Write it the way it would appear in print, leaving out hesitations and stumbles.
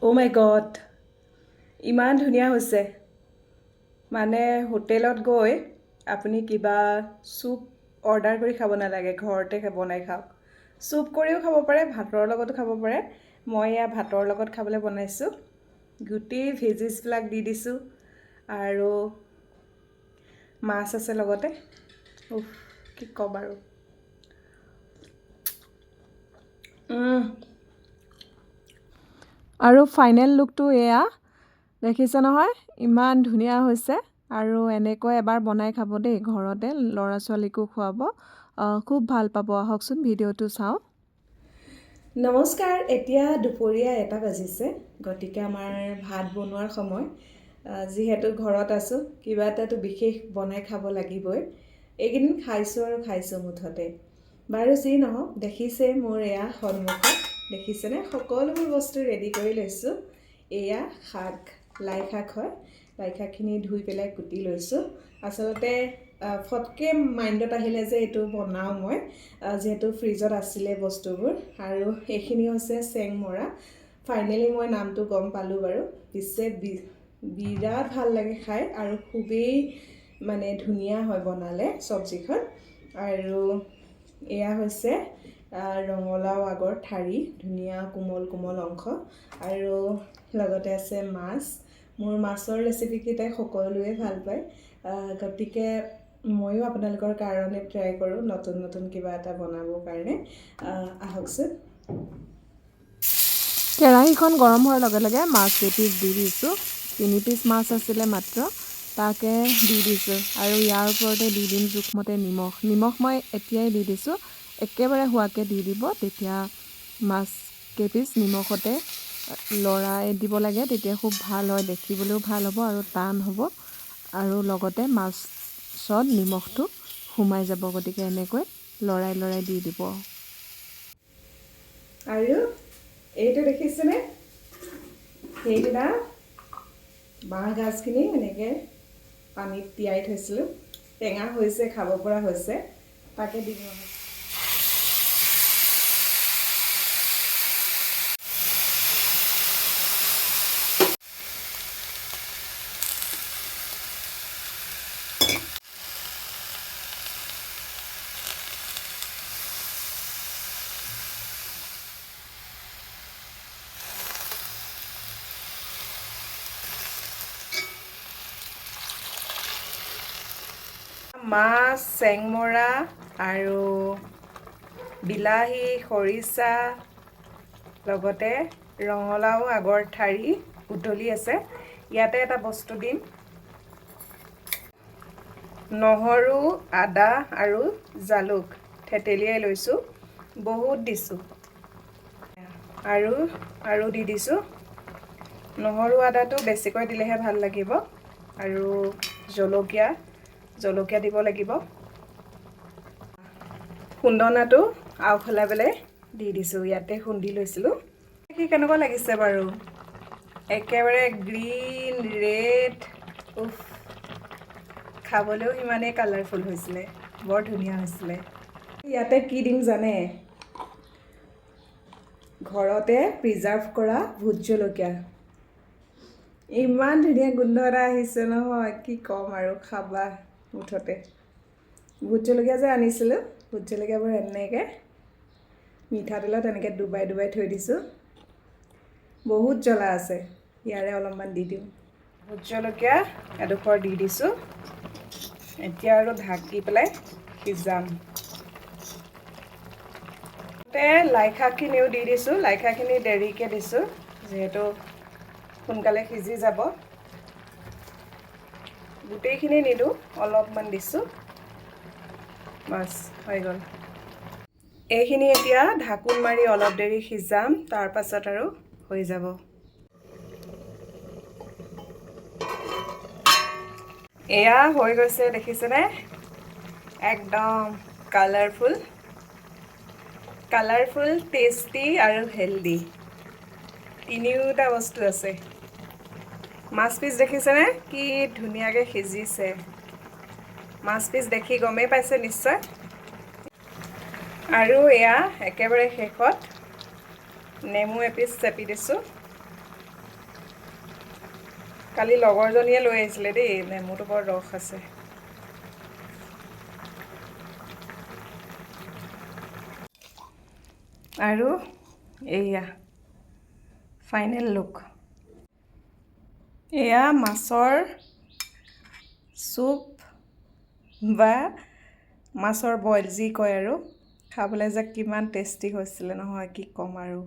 অ' মাই god, ইমান ধুনীয়া হৈছে। মানে হোটেলত গৈ আপুনি কিবা চুপ অৰ্ডাৰ কৰি খাব নালাগে, ঘৰতে বনাই খাওক। চুপ কৰিও খাব পাৰে, ভাতৰ লগতো খাব পাৰে। মই এয়া ভাতৰ লগত খাবলৈ বনাইছোঁ। গোটেই ভেজিছবিলাক দি দিছোঁ আৰু মাছ আছে লগতে। উফ, কি ক'ম আৰু। আৰু ফাইনেল লুকটো এয়া দেখিছে নহয়, ইমান ধুনীয়া হৈছে। আৰু এনেকৈ এবাৰ বনাই খাব দেই, ঘৰতে ল'ৰা ছোৱালীকো খুৱাব, খুব ভাল পাব। আহকচোন ভিডিঅ'টো চাওঁ। নমস্কাৰ, এতিয়া দুপৰীয়া 1টা বাজিছে, গতিকে আমাৰ ভাত বনোৱাৰ সময়। যিহেতু ঘৰত আছোঁ, কিবা এটাতো বিশেষ বনাই খাব লাগিবই। এইকেইদিন খাইছোঁ আৰু খাইছোঁ মুঠতে। বাৰু যি নহওক, দেখিছে মোৰ এয়া সন্মুখত, দেখিছেনে? সকলোবোৰ বস্তু ৰেডি কৰি লৈছোঁ। এয়া শাক, লাই শাক হয়। লাই শাকখিনি ধুই পেলাই কুটি লৈছোঁ। আচলতে ফটকৈ মাইণ্ডত আহিলে যে এইটো বনাওঁ মই, যিহেতু ফ্ৰিজত আছিলে বস্তুবোৰ। আৰু এইখিনি হৈছে চেংমৰা। ফাইনেলি মই নামটো গম পালোঁ বাৰু। পিছে বিৰাট ভাল লাগে খাই আৰু খুবেই মানে ধুনীয়া হয় বনালে চব্জিখন। আৰু এয়া হৈছে ৰঙালাও আগৰ ঠাৰি, ধুনীয়া কোমল কোমল অংশ। আৰু লগতে আছে মাছ। মোৰ মাছৰ ৰেচিপিকেইটাই সকলোৱে ভাল পায়, গতিকে ময়ো আপোনালোকৰ কাৰণে ট্ৰাই কৰোঁ নতুন নতুন কিবা এটা বনাবৰ কাৰণে। আহকচোন। কেৰাহীখন গৰম হোৱাৰ লগে লগে মাছ কেইপিচ দি দিছোঁ। 3 পিচ মাছ আছিলে মাত্ৰ, তাকে দি দিছোঁ। আৰু ইয়াৰ ওপৰতে দি দিম জোখমতে নিমখ মই এতিয়াই দি দিছোঁ। একেবাৰে হোৱাকৈ দি দিব, তেতিয়া মাছ কেইপিচ নিমখতে লৰাই দিব লাগে, তেতিয়া খুব ভাল হয়, দেখিবলৈও ভাল হ'ব আৰু টান হ'ব। আৰু লগতে মাছত নিমখটো সোমাই যাব, গতিকে এনেকৈ লৰাই লৰাই দি দিব। আৰু এইটো দেখিছেনে? সেইদিনা বাঁহগাজখিনি এনেকৈ পানীত তিয়াই থৈছিলোঁ, টেঙা হৈছে, খাব পৰা হৈছে, তাকে দি দিওঁ। মাছ, চেংমৰা আৰু বিলাহী, খৰিচা, লগতে ৰঙালাও আগৰ ঠাৰি উতলি আছে। ইয়াতে এটা বস্তু দিম, নহৰু, আদা আৰু জালুক থেতেলিয়াই লৈছোঁ, বহুত দিছোঁ। আৰু দি দিছোঁ। নহৰু আদাটো বেছিকৈ দিলেহে ভাল লাগিব। আৰু জলকীয়া দিব লাগিব। খুন্দনাটো আওখলাই পেলাই দি দিছোঁ, ইয়াতে খুন্দি লৈছিলোঁ। দেখি কেনেকুৱা লাগিছে বাৰু? একেবাৰে গ্ৰীণ ৰেড, উফ, খাবলৈও সিমানেই কালাৰফুল হৈছিলে, বৰ ধুনীয়া হৈছিলে। ইয়াতে কি দিম জানে? ঘৰতে প্ৰিজাৰ্ভ কৰা ভোট জলকীয়া। ইমান ধুনীয়া গোন্ধ এটা আহিছে নহয়, কি ক'ম আৰু, খাবা মুঠতে। ভোট জলকীয়া যে আনিছিলোঁ, ভোট জলকীয়াবোৰ এনেকৈ মিঠাতেলত এনেকৈ ডুবাই ডুবাই থৈ দিছোঁ। বহুত জ্বলা আছে, ইয়াৰে অলপমান দি দিওঁ। ভোট জলকীয়া এডোখৰ দি দিছোঁ। এতিয়া আৰু ঢাকি পেলাই সিজাম। লাই শাকখিনিও দি দিছোঁ। লাই শাকখিনি দেৰিকৈ দিছোঁ, যিহেতু সোনকালে সিজি যাব। গোটেইখিনি নিদিওঁ, অলপমান দিছোঁ, বাছ হৈ গ'ল। এইখিনি এতিয়া ঢাকোন মাৰি অলপ দেৰি সিজাম, তাৰ পাছত আৰু হৈ যাব। এয়া হৈ গৈছে, দেখিছেনে? একদম কালাৰফুল, টেষ্টি আৰু হেল্ডি, তিনিওটা বস্তু আছে। মাছ পিচ দেখিছেনে? কি ধুনীয়াকৈ সিজিছে। মাছ পিচ দেখি গমেই পাইছে নিশ্চয়। আৰু এয়া একেবাৰে শেষত নেমু এপিচ চেপি দিছোঁ। কালি লগৰজনীয়ে লৈ আহিছিলে দেই, নেমুটো বৰ ৰস আছে। আৰু এয়া ফাইনেল লুক। এয়া মাছৰ চুপ বা মাছৰ বইল যি কয় আৰু, খাবলৈ যে কিমান টেষ্টি হৈছিলে নহয়, কি ক'ম আৰু।